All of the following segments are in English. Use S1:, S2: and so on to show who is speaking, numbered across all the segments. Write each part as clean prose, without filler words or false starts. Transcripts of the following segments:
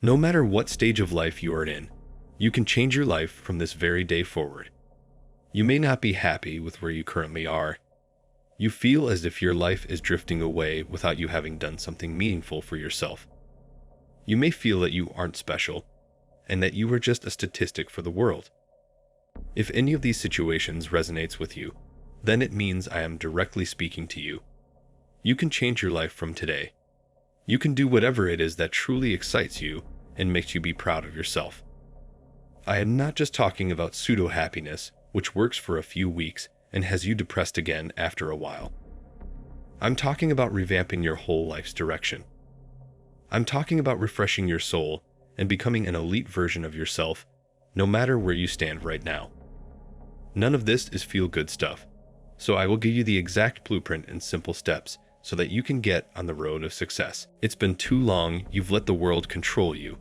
S1: No matter what stage of life you are in, you can change your life from this very day forward. You may not be happy with where you currently are. You feel as if your life is drifting away without you having done something meaningful for yourself. You may feel that you aren't special and that you are just a statistic for the world. If any of these situations resonates with you, then it means I am directly speaking to you. You can change your life from today. You can do whatever it is that truly excites you and makes you be proud of yourself. I am not just talking about pseudo-happiness, which works for a few weeks and has you depressed again after a while. I'm talking about revamping your whole life's direction. I'm talking about refreshing your soul and becoming an elite version of yourself, no matter where you stand right now. None of this is feel-good stuff, so I will give you the exact blueprint in simple steps so that you can get on the road of success. It's been too long you've let the world control you.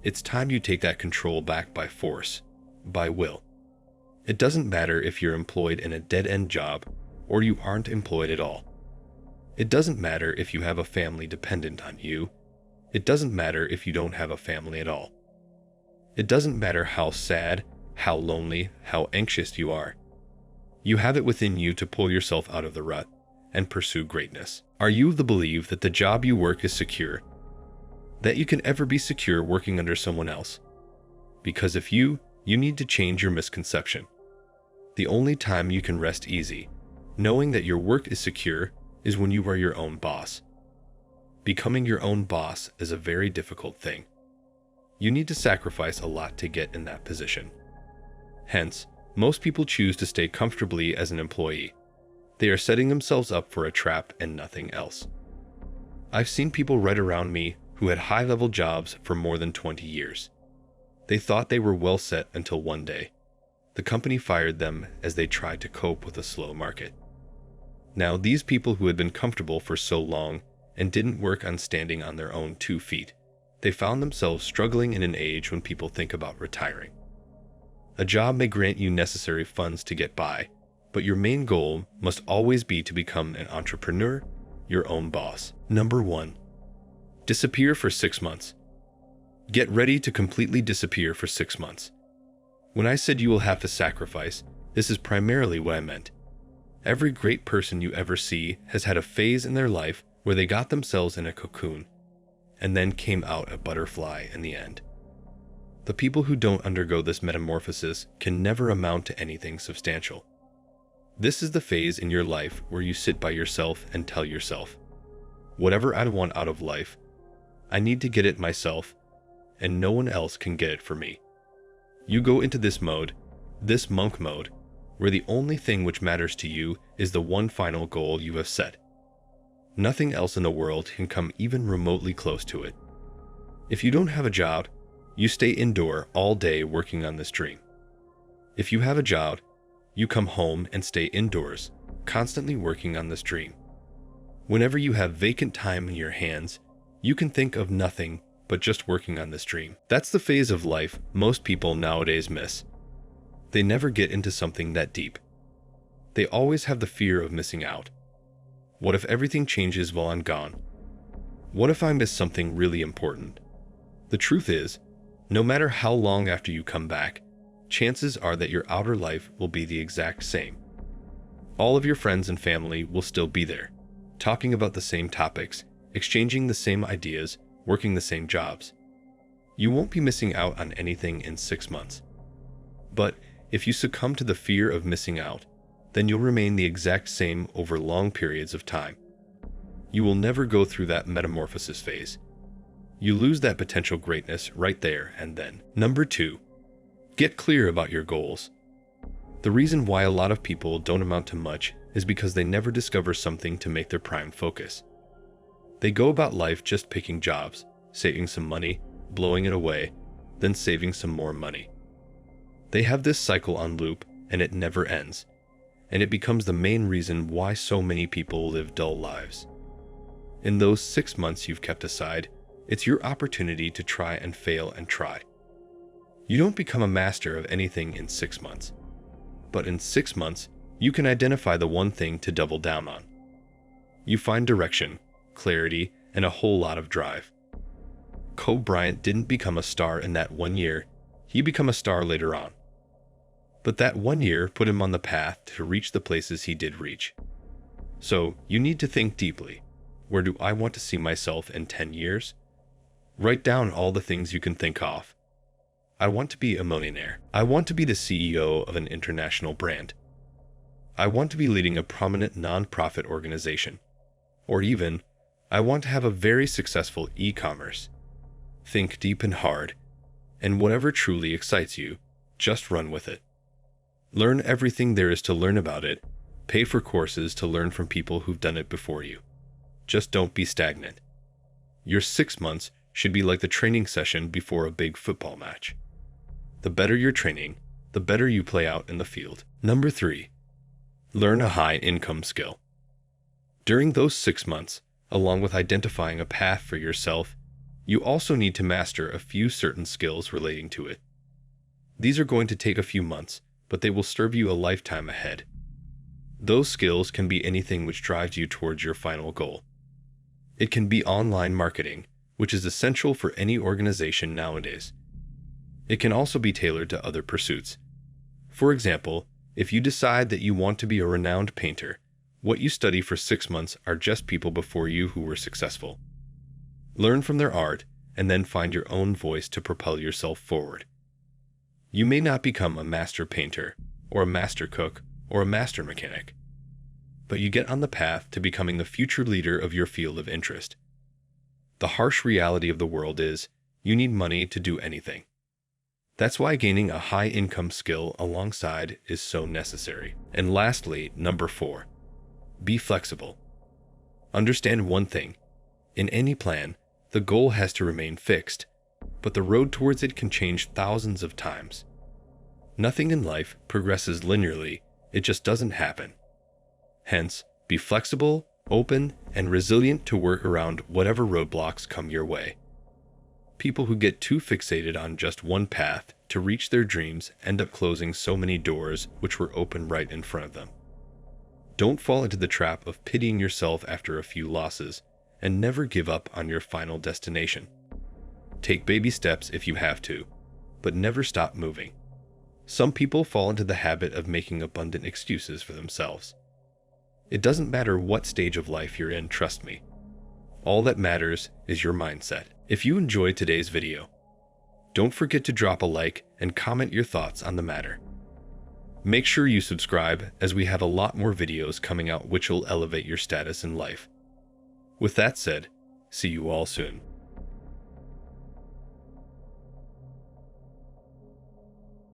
S1: It's time you take that control back by force, by will. It doesn't matter if you're employed in a dead-end job or you aren't employed at all. It doesn't matter if you have a family dependent on you. It doesn't matter if you don't have a family at all. It doesn't matter how sad, how lonely, how anxious you are. You have it within you to pull yourself out of the rut and pursue greatness. Are you of the belief that the job you work is secure? That you can ever be secure working under someone else? Because if you need to change your misconception. The only time you can rest easy, knowing that your work is secure, is when you are your own boss. Becoming your own boss is a very difficult thing. You need to sacrifice a lot to get in that position. Hence, most people choose to stay comfortably as an employee. They are setting themselves up for a trap and nothing else. I've seen people right around me who had high-level jobs for more than 20 years. They thought they were well set until one day the company fired them as they tried to cope with a slow market. Now, these people who had been comfortable for so long and didn't work on standing on their own 2 feet, they found themselves struggling in an age when people think about retiring. A job may grant you necessary funds to get by, but your main goal must always be to become an entrepreneur, your own boss. Number 1. Disappear for 6 months. Get ready to completely disappear for 6 months. When I said you will have to sacrifice, this is primarily what I meant. Every great person you ever see has had a phase in their life where they got themselves in a cocoon and then came out a butterfly in the end. The people who don't undergo this metamorphosis can never amount to anything substantial. This is the phase in your life where you sit by yourself and tell yourself, whatever I want out of life, I need to get it myself, and no one else can get it for me. You go into this mode, this monk mode, where the only thing which matters to you is the one final goal you have set. Nothing else in the world can come even remotely close to it. If you don't have a job, you stay indoor all day working on this dream. If you have a job, you come home and stay indoors, constantly working on this dream. Whenever you have vacant time in your hands, you can think of nothing but just working on this dream. That's the phase of life most people nowadays miss. They never get into something that deep. They always have the fear of missing out. What if everything changes while I'm gone? What if I miss something really important? The truth is, no matter how long after you come back, chances are that your outer life will be the exact same. All of your friends and family will still be there, talking about the same topics, exchanging the same ideas, working the same jobs. You won't be missing out on anything in 6 months. But if you succumb to the fear of missing out, then you'll remain the exact same over long periods of time. You will never go through that metamorphosis phase. You lose that potential greatness right there and then. Number 2. Get clear about your goals. The reason why a lot of people don't amount to much is because they never discover something to make their prime focus. They go about life just picking jobs, saving some money, blowing it away, then saving some more money. They have this cycle on loop and it never ends, and it becomes the main reason why so many people live dull lives. In those 6 months you've kept aside, it's your opportunity to try and fail and try. You don't become a master of anything in 6 months, but in 6 months, you can identify the one thing to double down on. You find direction, clarity, and a whole lot of drive. Kobe Bryant didn't become a star in that 1 year, he became a star later on. But that 1 year put him on the path to reach the places he did reach. So you need to think deeply. Where do I want to see myself in 10 years? Write down all the things you can think of. I want to be a millionaire. I want to be the CEO of an international brand. I want to be leading a prominent nonprofit organization. Or even, I want to have a very successful e-commerce. Think deep and hard, and whatever truly excites you, just run with it. Learn everything there is to learn about it. Pay for courses to learn from people who've done it before you. Just don't be stagnant. Your 6 months should be like the training session before a big football match. The better your training, the better you play out in the field. Number 3, learn a high-income skill. During those 6 months, along with identifying a path for yourself, you also need to master a few certain skills relating to it. These are going to take a few months, but they will serve you a lifetime ahead. Those skills can be anything which drives you towards your final goal. It can be online marketing, which is essential for any organization nowadays. It can also be tailored to other pursuits. For example, if you decide that you want to be a renowned painter, what you study for 6 months are just people before you who were successful. Learn from their art and then find your own voice to propel yourself forward. You may not become a master painter, or a master cook, or a master mechanic, but you get on the path to becoming the future leader of your field of interest. The harsh reality of the world is, you need money to do anything. That's why gaining a high-income skill alongside is so necessary. And lastly, number 4, be flexible. Understand one thing. In any plan, the goal has to remain fixed, but the road towards it can change thousands of times. Nothing in life progresses linearly, it just doesn't happen. Hence, be flexible, open, and resilient to work around whatever roadblocks come your way. People who get too fixated on just one path to reach their dreams end up closing so many doors which were open right in front of them. Don't fall into the trap of pitying yourself after a few losses, and never give up on your final destination. Take baby steps if you have to, but never stop moving. Some people fall into the habit of making abundant excuses for themselves. It doesn't matter what stage of life you're in, trust me. All that matters is your mindset. If you enjoyed today's video, don't forget to drop a like and comment your thoughts on the matter. Make sure you subscribe, as we have a lot more videos coming out which will elevate your status in life. With that said, see you all soon.